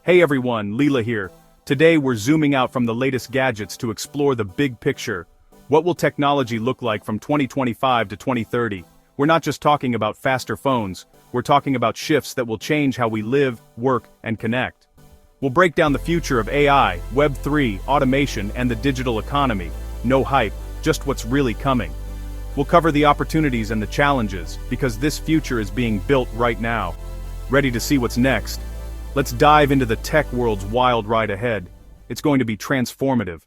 Hey everyone, Leela here. Today we're zooming out from the latest gadgets to explore the big picture. What will technology look like from 2025 to 2030? We're not just talking about faster phones, we're talking about shifts that will change how we live, work, and connect. We'll break down the future of AI, Web3, automation, and the digital economy. No hype, just what's really coming. We'll cover the opportunities and the challenges, because this future is being built right now. Ready to see what's next? Let's dive into the tech world's wild ride ahead. It's going to be transformative.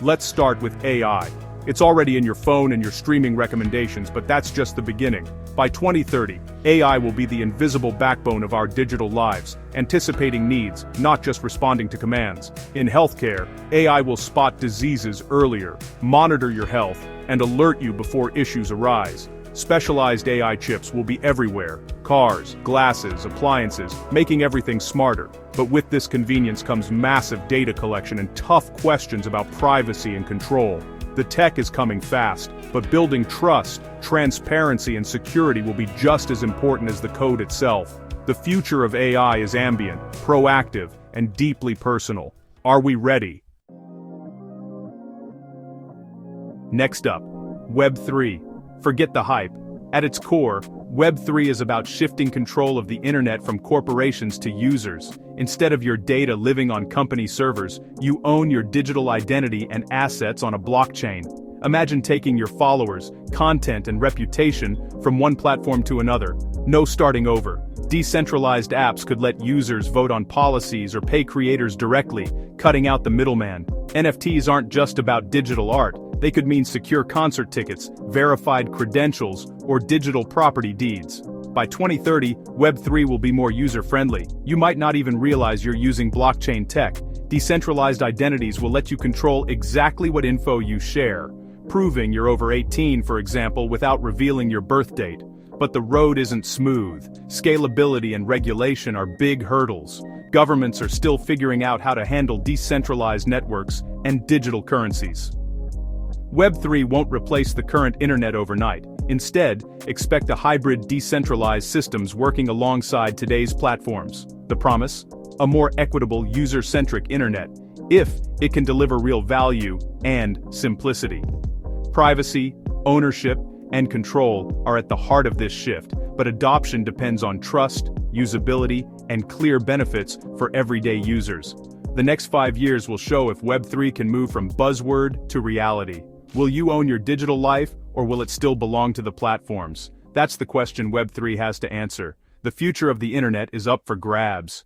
Let's start with AI. It's already in your phone and your streaming recommendations, but that's just the beginning. By 2030, AI will be the invisible backbone of our digital lives, anticipating needs, not just responding to commands. In healthcare, AI will spot diseases earlier, monitor your health, and alert you before issues arise. Specialized AI chips will be everywhere: cars, glasses, appliances, making everything smarter. But with this convenience comes massive data collection and tough questions about privacy and control. The tech is coming fast, but building trust, transparency, and security will be just as important as the code itself. The future of AI is ambient, proactive, and deeply personal. Are we ready? Next up, Web3. Forget the hype. At its core, Web3 is about shifting control of the internet from corporations to users. Instead of your data living on company servers, you own your digital identity and assets on a blockchain. Imagine taking your followers, content, and reputation from one platform to another. No starting over. Decentralized apps could let users vote on policies or pay creators directly, cutting out the middleman. NFTs aren't just about digital art. They could mean secure concert tickets, verified credentials, or digital property deeds. By 2030, Web3 will be more user-friendly. You might not even realize you're using blockchain tech. Decentralized identities will let you control exactly what info you share, proving you're over 18, for example, without revealing your birth date. But the road isn't smooth. Scalability and regulation are big hurdles. Governments are still figuring out how to handle decentralized networks and digital currencies. Web3 won't replace the current internet overnight. Instead, expect a hybrid decentralized systems working alongside today's platforms. The promise? A more equitable, user-centric internet, if it can deliver real value and simplicity. Privacy, ownership, and control are at the heart of this shift, but adoption depends on trust, usability, and clear benefits for everyday users. The next 5 years will show if Web3 can move from buzzword to reality. Will you own your digital life, or will it still belong to the platforms? That's the question Web3 has to answer. The future of the internet is up for grabs.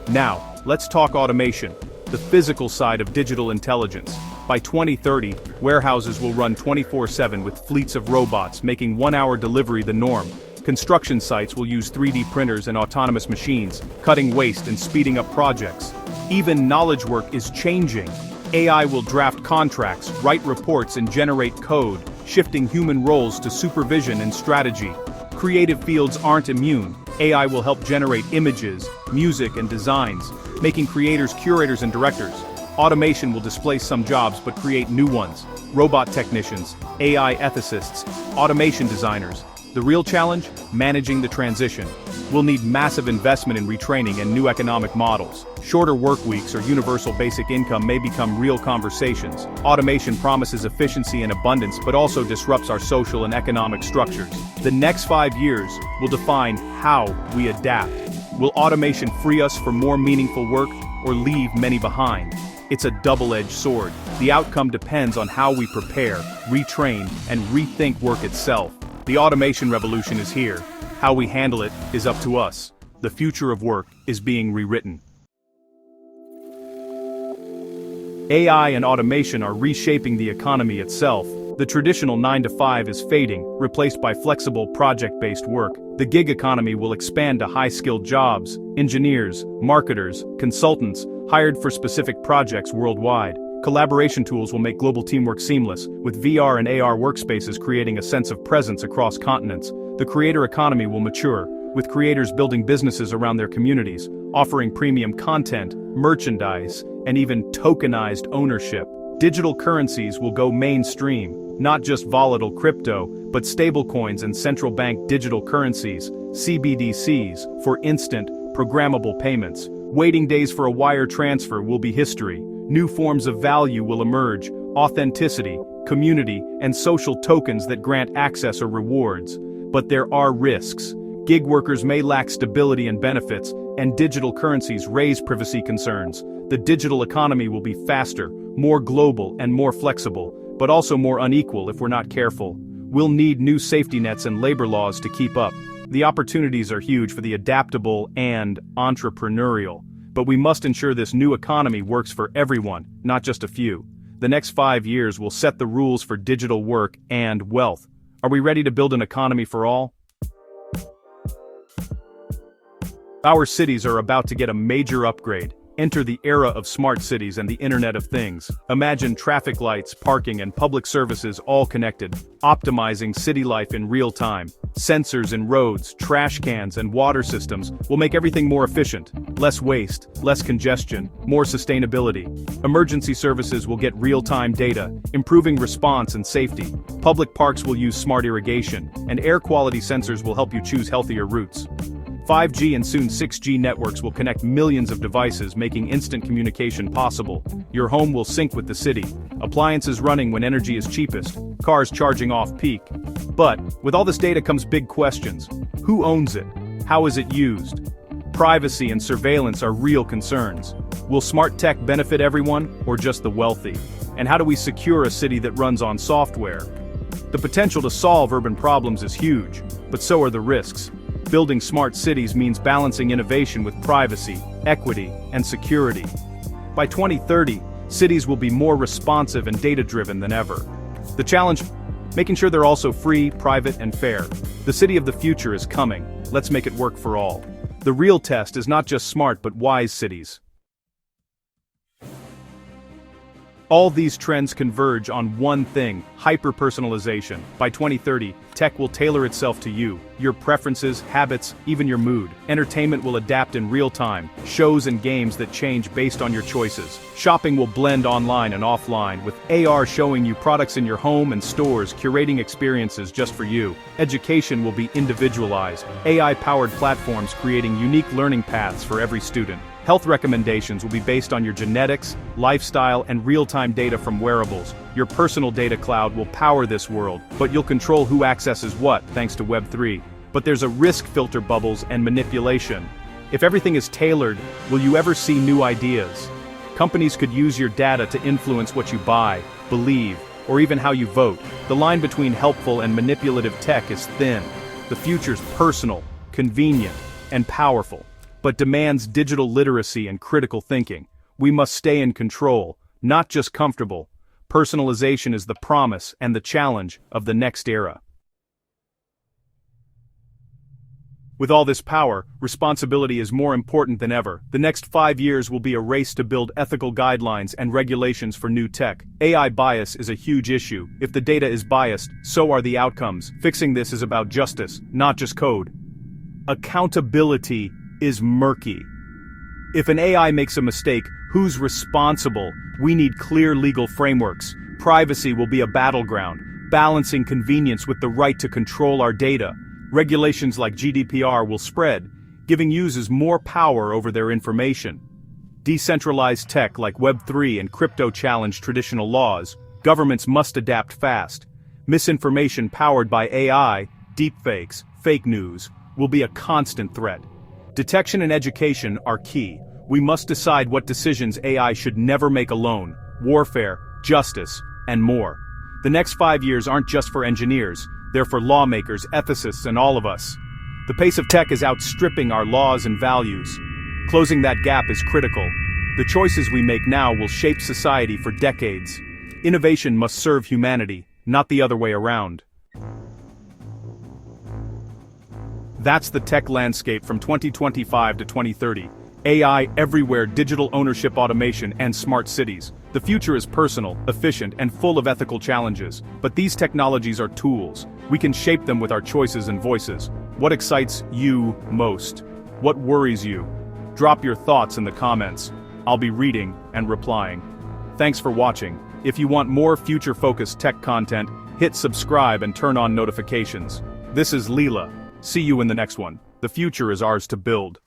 Now, let's talk automation, the physical side of digital intelligence. By 2030, warehouses will run 24/7 with fleets of robots, making one-hour delivery the norm. Construction sites will use 3D printers and autonomous machines, cutting waste and speeding up projects. Even knowledge work is changing. AI will draft contracts, write reports, and generate code, shifting human roles to supervision and strategy. Creative fields aren't immune. AI will help generate images, music, and designs, making creators curators and directors. Automation will displace some jobs but create new ones. Robot technicians, AI ethicists, automation designers. The real challenge? Managing the transition. We'll need massive investment in retraining and new economic models. Shorter work weeks or universal basic income may become real conversations. Automation promises efficiency and abundance but also disrupts our social and economic structures. The next 5 years will define how we adapt. Will automation free us for more meaningful work or leave many behind? It's a double-edged sword. The outcome depends on how we prepare, retrain, and rethink work itself. The automation revolution is here. How we handle it is up to us. The future of work is being rewritten. AI and automation are reshaping the economy itself. The traditional 9-to-5 is fading, replaced by flexible project-based work. The gig economy will expand to high-skilled jobs, engineers, marketers, consultants, hired for specific projects worldwide. Collaboration tools will make global teamwork seamless, with VR and AR workspaces creating a sense of presence across continents. The creator economy will mature, with creators building businesses around their communities, offering premium content, merchandise, and even tokenized ownership. Digital currencies will go mainstream, not just volatile crypto, but stablecoins and central bank digital currencies, CBDCs, for instant, programmable payments. Waiting days for a wire transfer will be history. New forms of value will emerge: authenticity, community, and social tokens that grant access or rewards. But there are risks. Gig workers may lack stability and benefits, and digital currencies raise privacy concerns. The digital economy will be faster, more global, and more flexible, but also more unequal if we're not careful. We'll need new safety nets and labor laws to keep up. The opportunities are huge for the adaptable and entrepreneurial, but we must ensure this new economy works for everyone, not just a few. The next 5 years will set the rules for digital work and wealth. Are we ready to build an economy for all? Our cities are about to get a major upgrade. Enter the era of smart cities and the Internet of Things. Imagine traffic lights, parking, and public services all connected, optimizing city life in real time. Sensors in roads, trash cans, and water systems will make everything more efficient. Less waste, less congestion, more sustainability. Emergency services will get real-time data, improving response and safety. Public parks will use smart irrigation, and air quality sensors will help you choose healthier routes. 5G and soon 6G networks will connect millions of devices, making instant communication possible. Your home will sync with the city, appliances running when energy is cheapest, cars charging off-peak. But, with all this data comes big questions. Who owns it? How is it used? Privacy and surveillance are real concerns. Will smart tech benefit everyone, or just the wealthy? And how do we secure a city that runs on software? The potential to solve urban problems is huge, but so are the risks. Building smart cities means balancing innovation with privacy, equity, and security. By 2030, cities will be more responsive and data-driven than ever. The challenge? Making sure they're also free, private, and fair. The city of the future is coming. Let's make it work for all. The real test is not just smart but wise cities. All these trends converge on one thing: hyperpersonalization. By 2030, tech will tailor itself to you, your preferences, habits, even your mood. Entertainment will adapt in real time, shows and games that change based on your choices. Shopping will blend online and offline, with AR showing you products in your home and stores, curating experiences just for you. Education will be individualized, AI-powered platforms creating unique learning paths for every student. Health recommendations will be based on your genetics, lifestyle, and real-time data from wearables. Your personal data cloud will power this world, but you'll control who accesses what thanks to Web3. But there's a risk: filter bubbles and manipulation. If everything is tailored, will you ever see new ideas? Companies could use your data to influence what you buy, believe, or even how you vote. The line between helpful and manipulative tech is thin. The future's personal, convenient, and powerful, but demands digital literacy and critical thinking. We must stay in control, not just comfortable. Personalization is the promise and the challenge of the next era. With all this power, responsibility is more important than ever. The next 5 years will be a race to build ethical guidelines and regulations for new tech. AI bias is a huge issue. If the data is biased, so are the outcomes. Fixing this is about justice, not just code. Accountability is murky. If an AI makes a mistake, who's responsible? We need clear legal frameworks. Privacy will be a battleground, balancing convenience with the right to control our data. Regulations like GDPR will spread, giving users more power over their information. Decentralized tech like Web3 and crypto challenge traditional laws. Governments must adapt fast. Misinformation powered by AI, deepfakes, fake news, will be a constant threat. Detection and education are key. We must decide what decisions AI should never make alone: warfare, justice, and more. The next 5 years aren't just for engineers, they're for lawmakers, ethicists, and all of us. The pace of tech is outstripping our laws and values. Closing that gap is critical. The choices we make now will shape society for decades. Innovation must serve humanity, not the other way around. That's the tech landscape from 2025 to 2030. AI everywhere, digital ownership, automation, and smart cities. The future is personal, efficient, and full of ethical challenges. But these technologies are tools. We can shape them with our choices and voices. What excites you most? What worries you? Drop your thoughts in the comments. I'll be reading and replying. Thanks for watching. If you want more future-focused tech content, hit subscribe and turn on notifications. This is Leela. See you in the next one. The future is ours to build.